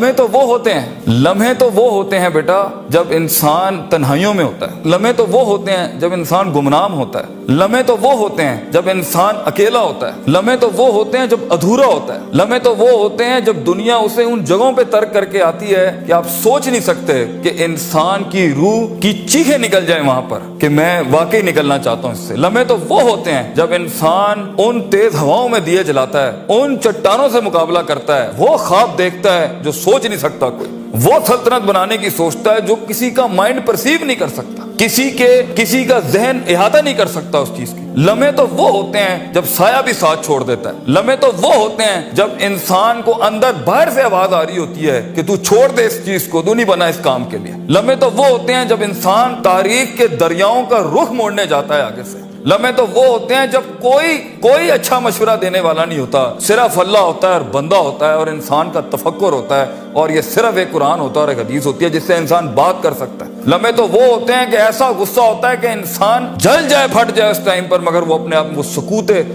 لمحے تو وہ ہوتے ہیں، لمحے تو وہ ہوتے ہیں بیٹا جب انسان تنہائیوں میں ہوتا ہے، لمحے تو وہ ہوتے ہیں جب انسان گمنام ہوتا ہے، لمحے تو وہ ہوتے ہیں جب انسان اکیلا ہوتا ہے، لمحے تو وہ ہوتے ہیں جب ادھورا ہوتا ہے، لمحے تو وہ ہوتے ہیں جب دنیا اسے ان جگہوں پہ ترک کر کے آتی ہے کہ آپ سوچ نہیں سکتے کہ انسان کی روح کی چیخیں نکل جائیں وہاں پر کہ میں واقعی نکلنا چاہتا ہوں اس سے۔ لمحے تو وہ ہوتے ہیں جب انسان ان تیز ہواؤں میں دیے جلاتا ہے، ان چٹانوں سے مقابلہ کرتا ہے، وہ خواب دیکھتا ہے جو سوچ نہیں سکتا کوئی، وہ سلطنت بنانے کی سوچتا ہے جو کسی کا مائنڈ پرسیو نہیں کر سکتا، کسی کا ذہن احاطہ نہیں کر سکتا اس چیز کی۔ لمحے تو وہ ہوتے ہیں جب سایہ بھی ساتھ چھوڑ دیتا ہے، لمحے تو وہ ہوتے ہیں جب انسان کو اندر باہر سے آواز آ رہی ہوتی ہے کہ تو چھوڑ دے اس چیز کو، تو نہیں بنا اس کام کے لیے۔ لمحے تو وہ ہوتے ہیں جب انسان تاریخ کے دریاؤں کا رخ موڑنے جاتا ہے آگے سے۔ لمحے تو وہ ہوتے ہیں جب کوئی اچھا مشورہ دینے والا نہیں ہوتا، صرف اللہ ہوتا ہے اور بندہ ہوتا ہے اور انسان کا تفکر ہوتا ہے، اور یہ صرف ایک قرآن ہوتا ہے اور ایک حدیث ہوتی ہے جس سے انسان بات کر سکتا ہے۔ لمحے تو وہ ہوتے ہیں کہ ایسا غصہ ہوتا ہے کہ انسان جل جائے، پھٹ جائے اس ٹائم پر، مگر وہ اپنے آپ وہ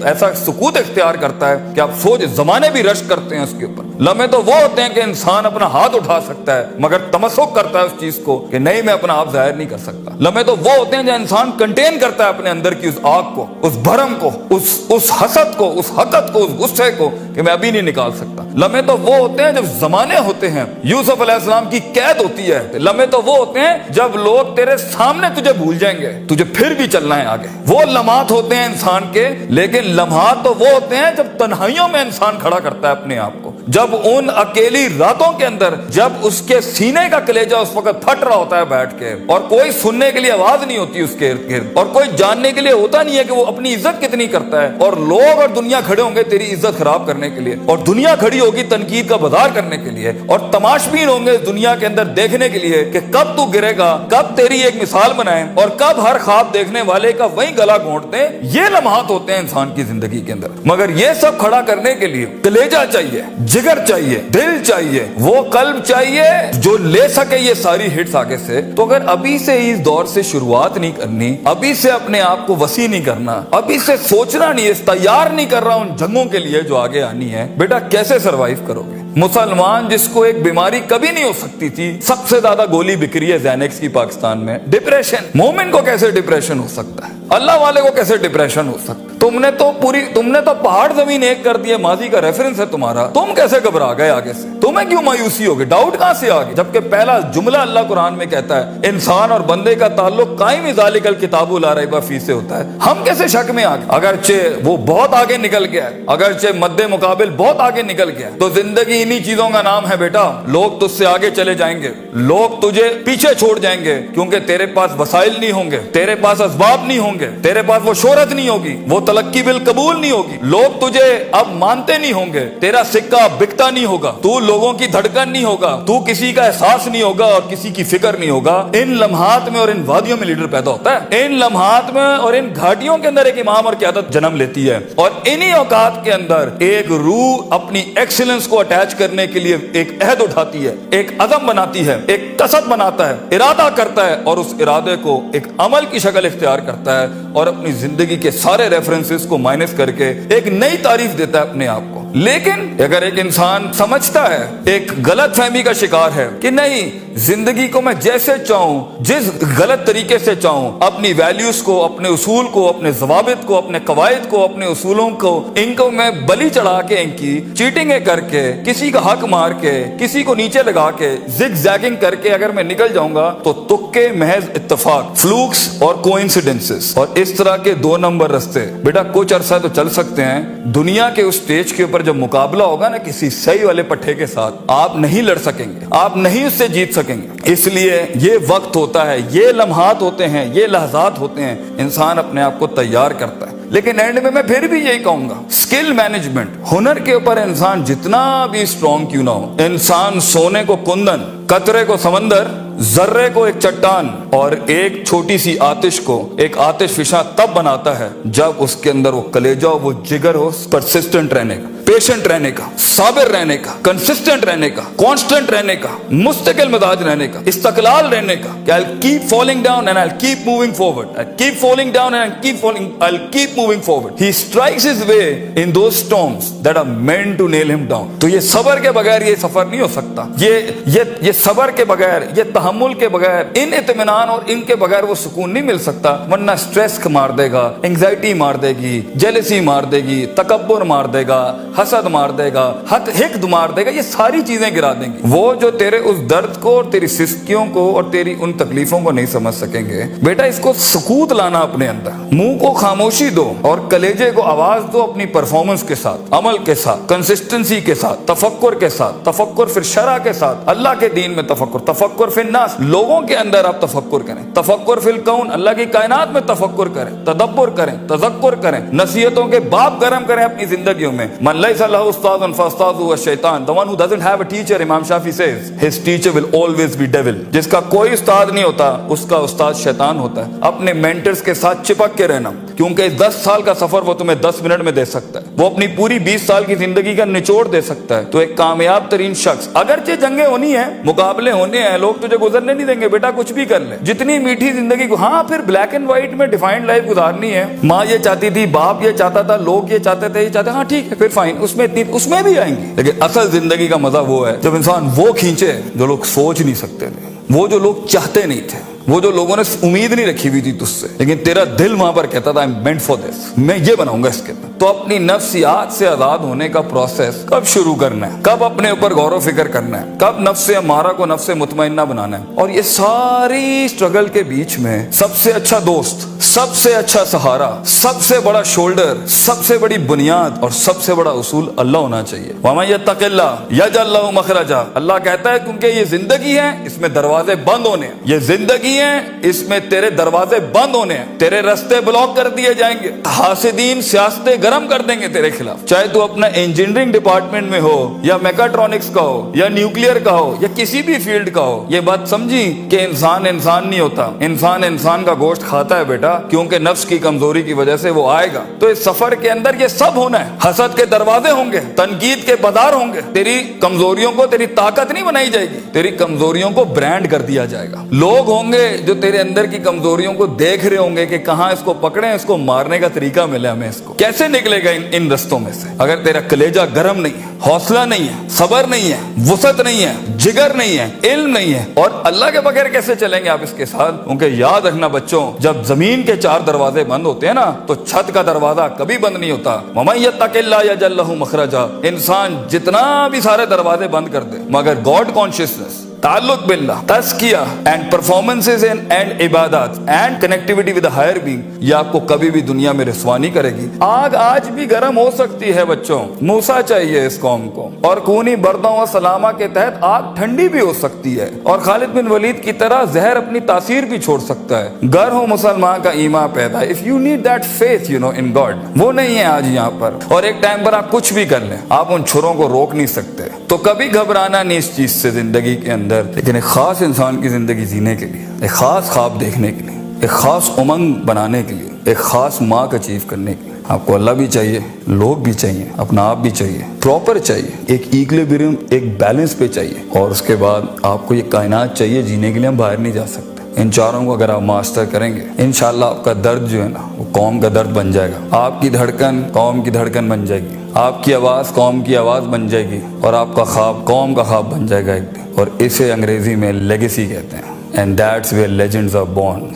ایسا سکوت اختیار کرتا ہے کہ آپ سوچ زمانے بھی رشک کرتے ہیں اس کے اوپر۔ لمحے تو وہ ہوتے ہیں کہ انسان اپنا ہاتھ اٹھا سکتا ہے مگر تمسک کرتا ہے اس چیز کو کہ نہیں، میں اپنا آپ ظاہر نہیں کر سکتا۔ لمحے تو وہ ہوتے ہیں جو انسان کنٹین کرتا ہے اپنے اندر کی اس آگ کو، اس بھرم کو، اس حسد کو، اس حقد کو، اس غصے کو کہ میں ابھی نہیں نکال سکتا۔ لمحے تو وہ ہوتے ہیں جب زمانے ہوتے ہیں، یوسف علیہ السلام کی قید ہوتی ہے۔ لمحے تو وہ ہوتے ہیں جب لوگ تیرے سامنے تجھے بھول جائیں گے، تجھے پھر بھی چلنا ہے آگے۔ وہ لمحات ہوتے ہیں انسان کے، لیکن لمحات تو وہ ہوتے ہیں جب تنہائیوں میں انسان کھڑا کرتا ہے اپنے آپ کو، جب ان اکیلی راتوں کے اندر، جب اس کے سینے کا کلیجہ اس وقت پھٹ رہا ہوتا ہے بیٹھ کے، اور کوئی سننے کے لیے آواز نہیں ہوتی اس کے ارد گرد، اور کوئی جاننے کے لیے ہوتا نہیں ہے کہ وہ اپنی عزت کتنی کرتا ہے، اور لوگ اور دنیا کھڑے ہوں گے تیری عزت خراب کرنے کے لیے، اور دنیا کھڑی ہوگی تنقید کا بازار کرنے کے لیے، اور تماشبین ہوں گے دنیا کے اندر دیکھنے کے لیے کہ کب تو گرے گا، کب تیری ایک مثال بنائیں، اور کب ہر خواب دیکھنے والے کا وہیں گلا گھونٹ دیں۔ یہ لمحات ہوتے ہیں انسان کی زندگی کے اندر، مگر یہ سب کھڑا کرنے کے لیے کلیجہ چاہیے، جگر چاہیے، دل چاہیے، وہ قلب چاہیے جو لے سکے یہ ساری ہٹس آگے سے۔ تو اگر ابھی سے اس دور سے شروعات نہیں کرنی، ابھی سے اپنے آپ کو وسیع نہیں کرنا، ابھی سے سوچنا نہیں، تیار نہیں کر رہا ان جنگوں کے لیے جو آگے آنی ہے، بیٹا کیسے سروائیو کرو گے؟ مسلمان جس کو ایک بیماری کبھی نہیں ہو سکتی تھی، سب سے زیادہ گولی بک رہی ہے زینکس کی پاکستان میں، ڈپریشن۔ مومن کو کیسے ڈپریشن ہو سکتا ہے؟ اللہ والے کو کیسے ڈپریشن ہو سکتا ہے؟ تم نے تو پہاڑ زمین ایک کر دیا، ماضی کا ریفرنس ہے تمہارا، تم کیسے گھبرا گئے آگے سے؟ تمہیں کیوں مایوسی ہوگی؟ ڈاؤٹ کہاں سے آگے؟ جبکہ پہلا جملہ اللہ قرآن میں کہتا ہے انسان اور بندے کا تعلق قائم ذالک الکتاب لا ریب فیہ سے ہوتا ہے۔ ہم کیسے شک میں آگے؟ اگرچہ وہ بہت آگے نکل گیا ہے، اگرچہ مد مقابل بہت آگے نکل گیا ہے، تو زندگی انہی چیزوں کا نام ہے بیٹا۔ لوگ تجھ سے آگے چلے جائیں گے، لوگ تجھے پیچھے چھوڑ جائیں گے، کیونکہ تیرے پاس وسائل نہیں ہوں گے، تیرے پاس اسباب نہیں ہوں گے، تیرے پاس وہ شہرت نہیں ہوگی، وہ تلقی بالقبول نہیں ہوگی، لوگ تجھے اب مانتے نہیں ہوں گے، تیرا سکہ بکتا نہیں ہوگا، تو لوگوں کی دھڑکن نہیں ہوگا، تو کسی کا احساس نہیں ہوگا اور کسی کی فکر نہیں ہوگا۔ ان لمحات میں اور ان وادیوں میں لیڈر پیدا ہوتا ہے، ان لمحات میں اور ان گھاٹیوں کے اندر ایک امام اور قیادت جنم لیتی ہے، اور انہی اوقات کے اندر ایک روح اپنی ایکسیلنس کو اٹیچ کرنے کے لیے ایک عہد اٹھاتی ہے، ایک عزم بناتی ہے، ایک قصد بناتا ہے، ارادہ کرتا ہے، اور اس ارادے کو ایک عمل کی شکل اختیار کرتا ہے، اور اپنی زندگی کے سارے ریفرنسز کو مائنس کر کے ایک نئی تعریف دیتا ہے اپنے آپ کو۔ لیکن اگر ایک انسان سمجھتا ہے، ایک غلط فہمی کا شکار ہے کہ نہیں، زندگی کو میں جیسے چاہوں، جس غلط طریقے سے چاہوں، اپنی ویلیوز کو، اپنے اصول کو، اپنے ضوابط کو، اپنے قواعد کو، اپنے اصولوں کو، ان کو میں بلی چڑھا کے، ان کی چیٹنگیں کر کے، کسی کا حق مار کے، کسی کو نیچے لگا کے، زگ زیگنگ کر کے اگر میں نکل جاؤں گا تو تکے، محض اتفاق، فلوکس اور کوئنسیڈنسز، اور اس طرح کے 2 نمبر رستے بیٹا کچھ عرصہ تو چل سکتے ہیں۔ دنیا کے اس سٹیج کے اوپر جب مقابلہ ہوگا نا کسی صحیح والے پٹھے کے ساتھ، آپ نہیں لڑ سکیں گے، آپ نہیں اس سے جیت سکیں گے۔ اس لیے یہ وقت ہوتا ہے، یہ لمحات ہوتے ہیں، یہ لحظات ہوتے ہیں، انسان اپنے آپ کو تیار کرتا ہے۔ لیکن اینڈ میں پھر بھی یہی کہوں گا، سکل مینجمنٹ، ہنر کے اوپر انسان جتنا بھی اسٹرانگ کیوں نہ ہو، انسان سونے کو کندن، قطرے کو سمندر ذرے کو ایک چٹان اور ایک چھوٹی سی آتش کو ایک آتش فشاں تب بناتا ہے جب اس کے اندر وہ کلیجہ وہ جگر ہو پرسسٹنٹ رہنے کا, پیشنٹ رہنے کا, صابر رہنے کا, کنسسٹنٹ رہنے کا, کانسٹنٹ رہنے کا, مستقل مزاج رہنے کا, استقلال رہنے کا کہ I'll keep falling down and I'll keep moving forward. I'll keep falling down and I'll keep falling, I'll keep moving forward. He strikes his way in those storms that are meant to nail him down. تو یہ صبر کے بغیر یہ سفر نہیں ہو سکتا. یہ صبر کے بغیر, یہ تحمل کے بغیر, ان اطمینان اور ان کے بغیر وہ سکون نہیں مل سکتا, ورنہ سٹریس مار دے گا, انگزائٹی مار دے گی, جیلسی مار دے گی, تکبر مار دے گا, حسد مار دے گا, حقد مار دے گا, یہ ساری چیزیں گرا دیں گی. وہ جو تیرے اس درد کو اور تیری سستیوں کو اور تیری ان تکلیفوں کو نہیں سمجھ سکیں گے, بیٹا اس کو سکوت لانا اپنے اندر, منہ کو خاموشی دو اور کلیجے کو آواز دو اپنی پرفارمنس کے ساتھ, عمل کے ساتھ, کنسسٹنسی کے ساتھ, تفکر کے ساتھ, تفکر پھر شرع کے ساتھ, اللہ کے دین میں تفکر, تفکر فی الناس, لوگوں کے اندر آپ تفکر کریں, تفکر فی الکون, اللہ کی کائنات میں تفکر کریں, تدبر کریں, تذکر کریں, نصیحتوں کے باب گرم کریں اپنی زندگیوں میں. من لیس لہ استاذ فاستاذہ الشیطان, the one who doesn't have a teacher, امام شافعی says his teacher will always be devil. جس کا کوئی استاد نہیں ہوتا اس کا استاد شیطان ہوتا ہے. اپنے مینٹرز کے ساتھ چپک کے رہنا, کیونکہ 10 سال کا سفر وہ تمہیں 10 منٹ میں دے سکتا ہے, وہ اپنی پوری 20 سال کی زندگی کا نچوڑ دے سکتا ہے. تو ایک کامیاب ترین شخص, اگرچہ جنگیں ہونی ہیں, مقابلے ہونے ہیں, لوگ تجھے گزرنے نہیں دیں گے, بیٹا کچھ بھی کر لے, جتنی میٹھی زندگی کو, ہاں پھر بلیک اینڈ وائٹ میں ڈیفائنڈ لائف گزارنی ہے, ماں یہ چاہتی تھی, باپ یہ چاہتا تھا, لوگ یہ چاہتے تھے, یہ چاہتے, ہاں ٹھیک ہے, پھر فائن, اس میں بھی آئیں گے. لیکن اصل زندگی کا مزہ وہ ہے جب انسان وہ کھینچے جو لوگ سوچ نہیں سکتے تھے, وہ جو لوگ چاہتے نہیں تھے, وہ جو لوگوں نے امید نہیں رکھی ہوئی تھی تجھ سے, لیکن تیرا دل وہاں پر کہتا تھا I'm meant for this, میں یہ بناؤں گا اس کے اندر. تو اپنی نفسیات سے آزاد ہونے کا پروسیس کب شروع کرنا ہے, کب اپنے اوپر غور و فکر کرنا ہے, کب نفس امارہ کو نفس مطمئنہ بنانا ہے. اور یہ ساری اسٹرگل کے بیچ میں سب سے اچھا دوست, سب سے اچھا سہارا, سب سے بڑا شولڈر, سب سے بڑی بنیاد اور سب سے بڑا اصول اللہ ہونا چاہیے. وَمَن يَتَّقِ اللَّهَ يَجْعَل لَّهُ مَخْرَجًا, اللہ کہتا ہے کیونکہ یہ زندگی ہے, اس میں دروازے بند ہونے ہیں, یہ زندگی ہے, اس میں تیرے دروازے بند ہونے ہیں, تیرے رستے بلاک کر دیے جائیں گے, حاسدین سیاستیں گرم کر دیں گے تیرے خلاف, چاہے تو اپنا انجینئرنگ ڈپارٹمنٹ میں ہو یا میکاٹرونکس کا ہو یا نیوکلیئر کا ہو یا کسی بھی فیلڈ کا ہو. یہ بات سمجھی کہ انسان نہیں ہوتا, انسان کا گوشت کھاتا ہے بیٹا, کیونکہ نفس کی کمزوری کی وجہ سے وہ آئے گا. تو اس سفر کے اندر یہ سب ہونا ہے, حسد کے دروازے ہوں گے, تنقید کے بازار ہوں گے, تیری کمزوریوں کو تیری طاقت نہیں بنائی جائے گی, تیری کمزوریوں کو برانڈ کر دیا جائے گا. لوگ ہوں گے جو تیرے اندر کی کمزوریوں کو دیکھ رہے ہوں گے کہ کہاں اس کو پکڑیں, اس کو مارنے کا طریقہ ملے ہمیں, اس کو کیسے نکلے گا ان رستوں میں سے. اگر تیرا کلیجہ گرم نہیں ہے, حوصلہ نہیں ہے, صبر نہیں ہے, وسعت نہیں ہے, جگر نہیں ہے, علم نہیں ہے, اور اللہ کے بغیر کیسے چلیں گے آپ اس کے ساتھ. کیونکہ یاد رکھنا بچوں, جب زمین کے 4 دروازے بند ہوتے ہیں نا, تو چھت کا دروازہ کبھی بند نہیں ہوتا. وَمَن يَتَّقِ اللَّهَ يَجْعَل لَّهُ مَخْرَجًا, انسان جتنا بھی سارے دروازے بند کر دے, مگر گاڈ کانشیسنس, تعلق باللہ, تزکیہ اینڈ پرفارمنسز اینڈ عبادات and connectivity with higher being, یہ آپ کو کبھی بھی دنیا میں رسوا نہیں کرے گی. آگ آج بھی گرم ہو سکتی ہے بچوں, موسیٰ چاہیے اس قوم کو, اور خونی بردوں و سلامہ کے تحت آگ ٹھنڈی بھی ہو سکتی ہے, اور خالد بن ولید کی طرح زہر اپنی تاثیر بھی چھوڑ سکتا ہے. گر ہو مسلمان کا ایمان پیدا, if you need that faith you know in God, وہ نہیں ہے آج یہاں پر. اور ایک ٹائم پر آپ کچھ بھی کر لیں, آپ ان چھروں کو روک نہیں سکتے. تو کبھی گھبرانا نہیں اس چیز سے زندگی کے اندر, لیکن ایک خاص انسان کی زندگی جینے کے لیے, ایک خاص خواب دیکھنے کے لیے, ایک خاص امنگ بنانے کے لیے, ایک خاص مارک اچیو کرنے کے لیے آپ کو اللہ بھی چاہیے, لوگ بھی چاہیے, اپنا آپ بھی چاہیے, پراپر چاہیے, ایک ایکولیبریم, ایک بیلنس پہ چاہیے, اور اس کے بعد آپ کو یہ کائنات چاہیے جینے کے لیے. ہم باہر نہیں جا سکتے. ان چاروں کو اگر آپ ماسٹر کریں گے, انشاءاللہ آپ کا درد جو ہے نا وہ قوم کا درد بن جائے گا, آپ کی دھڑکن قوم کی دھڑکن بن جائے گی, آپ کی آواز قوم کی آواز بن جائے گی, اور آپ کا خواب قوم کا خواب بن جائے گا ایک دن. اور اسے انگریزی میں لیگیسی کہتے ہیں, and that's where legends are born.